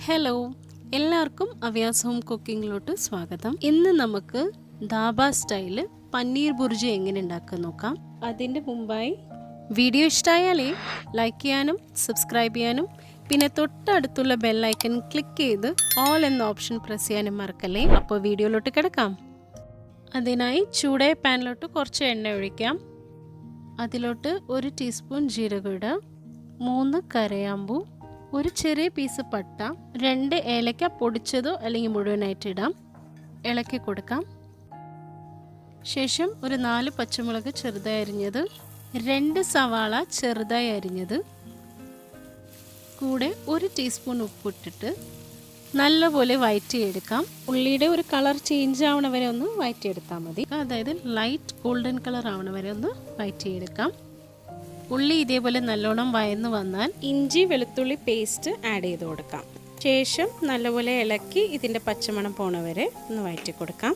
Hello, എല്ലാവർക്കും അവ്യാസ് home കുക്കിങ്ങിലോട്ട് സ്വാഗതം. ഇന്ന് നമുക്ക് ധാബ സ്റ്റൈല് പനീർ ബുർജി എങ്ങനെ ഉണ്ടാക്കാൻ നോക്കാം. അതിൻ്റെ മുമ്പായി വീഡിയോ ഇഷ്ടമായാലേ ലൈക്ക് ചെയ്യാനും സബ്സ്ക്രൈബ് ചെയ്യാനും പിന്നെ തൊട്ടടുത്തുള്ള ബെല്ലൈക്കൺ ക്ലിക്ക് ചെയ്ത് ഓൾ എന്ന ഓപ്ഷൻ പ്രസ് ചെയ്യാനും മറക്കല്ലേ. അപ്പോൾ വീഡിയോയിലോട്ട് കിടക്കാം. അതിനായി ചൂടായ പാനിലോട്ട് കുറച്ച് എണ്ണ ഒഴിക്കാം. അതിലോട്ട് 1 ടീസ്പൂൺ ജീരകം ഇടുക, 3 കരയാമ്പൂ, ഒരു ചെറിയ പീസ് പട്ട, 2 ഏലക്ക പൊടിച്ചതോ അല്ലെങ്കിൽ മുഴുവനായിട്ട് ഇടാം. ഇളക്കി കൊടുക്കാം. ശേഷം ഒരു 4 പച്ചമുളക് ചെറുതായി അരിഞ്ഞത്, 2 സവാള ചെറുതായി അരിഞ്ഞത്, കൂടെ 1 ടീസ്പൂൺ ഉപ്പിട്ടിട്ട് നല്ലപോലെ വഴറ്റിയെടുക്കാം. ഉള്ളിയുടെ ഒരു കളർ ചേഞ്ച് ആവണ വരെ ഒന്ന് വഴറ്റിയെടുത്താൽ മതി. അതായത് ലൈറ്റ് ഗോൾഡൻ കളർ ആവണ വരെ ഒന്ന് വഴറ്റിയെടുക്കാം. ഉള്ളി ഇതേപോലെ നല്ലോണം വയന്ന് വന്നാൽ ഇഞ്ചി വെളുത്തുള്ളി പേസ്റ്റ് ആഡ് ചെയ്ത് കൊടുക്കാം. ശേഷം നല്ലപോലെ ഇളക്കി ഇതിൻ്റെ പച്ചമണം പോണ വരെ ഒന്ന് വഴറ്റി കൊടുക്കാം.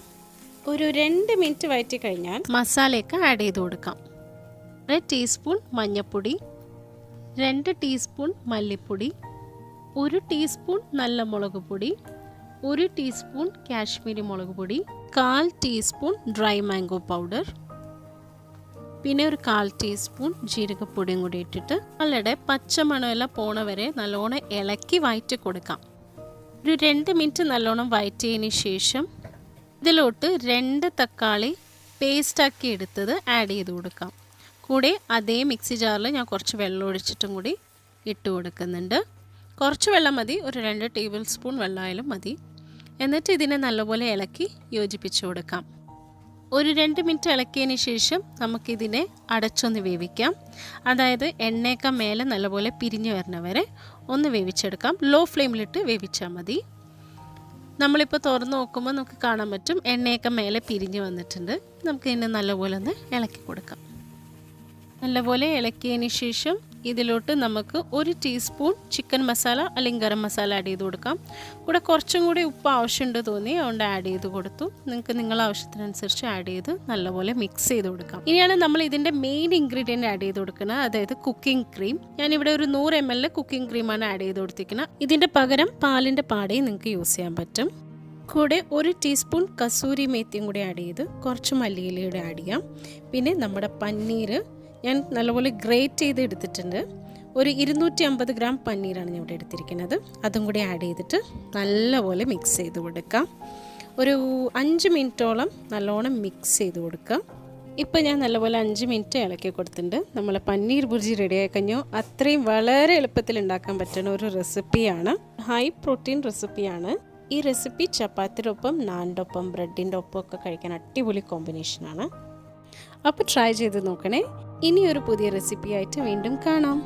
ഒരു 2 മിനിറ്റ് വഴറ്റി കഴിഞ്ഞാൽ മസാലയൊക്കെ ആഡ് ചെയ്ത് കൊടുക്കാം. 1 ടീസ്പൂൺ മഞ്ഞൾപ്പൊടി, 2 ടീസ്പൂൺ മല്ലിപ്പൊടി, 1 ടീസ്പൂൺ നല്ല മുളക് പൊടി, 1 ടീസ്പൂൺ കാശ്മീരി മുളക് പൊടി, 1/4 ടീസ്പൂൺ ഡ്രൈ മാംഗോ പൗഡർ, പിന്നെ ഒരു 1/4 ടീസ്പൂൺ ജീരകപ്പൊടിയും കൂടി ഇട്ടിട്ട് നല്ലടെ പച്ചമണമെല്ലാം പോണ വരെ നല്ലോണം ഇളക്കി വഴറ്റി കൊടുക്കാം. ഒരു 2 മിനിറ്റ് നല്ലോണം വഴറ്റിയതിന് ശേഷം ഇതിലോട്ട് 2 തക്കാളി പേസ്റ്റാക്കി എടുത്തത് ആഡ് ചെയ്ത് കൊടുക്കാം. കൂടെ അതേ മിക്സി ജാറിൽ ഞാൻ കുറച്ച് വെള്ളം ഒഴിച്ചിട്ടും കൂടി ഇട്ട് കൊടുക്കുന്നുണ്ട്. കുറച്ച് വെള്ളം മതി, ഒരു 2 ടേബിൾ സ്പൂൺ വെള്ളമായാലും മതി. എന്നിട്ട് ഇതിനെ നല്ലപോലെ ഇളക്കി യോജിപ്പിച്ച് കൊടുക്കാം. ഒരു 2 മിനിറ്റ് ഇളക്കിയതിന് ശേഷം നമുക്കിതിനെ അടച്ചൊന്ന് വേവിക്കാം. അതായത് എണ്ണയൊക്കെ മേലെ നല്ലപോലെ പിരിഞ്ഞ് വരണ വരെ ഒന്ന് വേവിച്ചെടുക്കാം. ലോ ഫ്ലെയിമിലിട്ട് വേവിച്ചാൽ മതി. നമ്മളിപ്പോൾ തുറന്ന് നോക്കുമ്പോൾ നമുക്ക് കാണാൻ പറ്റും എണ്ണയൊക്കെ മേലെ പിരിഞ്ഞ് വന്നിട്ടുണ്ട്. നമുക്കിതിനെ നല്ലപോലെ ഒന്ന് ഇളക്കി കൊടുക്കാം. നല്ലപോലെ ഇളക്കിയതിന് ശേഷം ഇതിലോട്ട് നമുക്ക് 1 ടീസ്പൂൺ ചിക്കൻ മസാല അല്ലെങ്കിൽ ഗരം മസാല ആഡ് ചെയ്ത് കൊടുക്കാം. കൂടെ കുറച്ചും കൂടി ഉപ്പ് ആവശ്യമുണ്ട് തോന്നി അതുകൊണ്ട് ആഡ് ചെയ്ത് കൊടുത്തു. നിങ്ങൾക്ക് നിങ്ങളുടെ ആവശ്യത്തിനനുസരിച്ച് ആഡ് ചെയ്ത് നല്ലപോലെ മിക്സ് ചെയ്ത് കൊടുക്കാം. ഇനിയാണ് നമ്മൾ ഇതിൻ്റെ മെയിൻ ഇൻഗ്രീഡിയൻറ്റ് ആഡ് ചെയ്ത് കൊടുക്കുന്നത്, അതായത് കുക്കിംഗ് ക്രീം. ഞാനിവിടെ ഒരു 100 ml കുക്കിംഗ് ക്രീമാണ് ആഡ് ചെയ്ത് കൊടുത്തിരിക്കുന്നത്. ഇതിൻ്റെ പകരം പാലിൻ്റെ പാടയും നിങ്ങൾക്ക് യൂസ് ചെയ്യാൻ പറ്റും. കൂടെ 1 ടീസ്പൂൺ കസൂരി മേത്തിയും കൂടി ആഡ് ചെയ്ത് കുറച്ച് മല്ലിയിലയുടെ ആഡ് ചെയ്യാം. പിന്നെ നമ്മുടെ പനീർ ഞാൻ നല്ലപോലെ ഗ്രേറ്റ് ചെയ്ത് എടുത്തിട്ടുണ്ട്. ഒരു 250 ഗ്രാം പനീറാണ് ഞാൻ ഇവിടെ എടുത്തിരിക്കുന്നത്. അതും കൂടി ആഡ് ചെയ്തിട്ട് നല്ലപോലെ മിക്സ് ചെയ്ത് കൊടുക്കാം. ഒരു 5 മിനിറ്റോളം നല്ലോണം മിക്സ് ചെയ്ത് കൊടുക്കാം. ഇപ്പോൾ ഞാൻ നല്ലപോലെ 5 മിനിറ്റ് ഇളക്കി കൊടുത്തിട്ടുണ്ട്. നമ്മളെ പനീർ ബുർജി റെഡിയായി കഴിഞ്ഞു. അത്രയും വളരെ എളുപ്പത്തിൽ ഉണ്ടാക്കാൻ പറ്റുന്ന ഒരു റെസിപ്പിയാണ്. ഹൈ പ്രോട്ടീൻ റെസിപ്പിയാണ്. ഈ റെസിപ്പി ചപ്പാത്തിയുടെ ഒപ്പം നാനിൻ്റെ ഒപ്പം ബ്രെഡിൻ്റെ ഒപ്പം ഒക്കെ കഴിക്കാൻ അടിപൊളി കോമ്പിനേഷനാണ്. അപ്പോൾ ട്രൈ ചെയ്ത് നോക്കണേ. ഇനിയൊരു പുതിയ റെസിപ്പിയായിട്ട് വീണ്ടും കാണാം.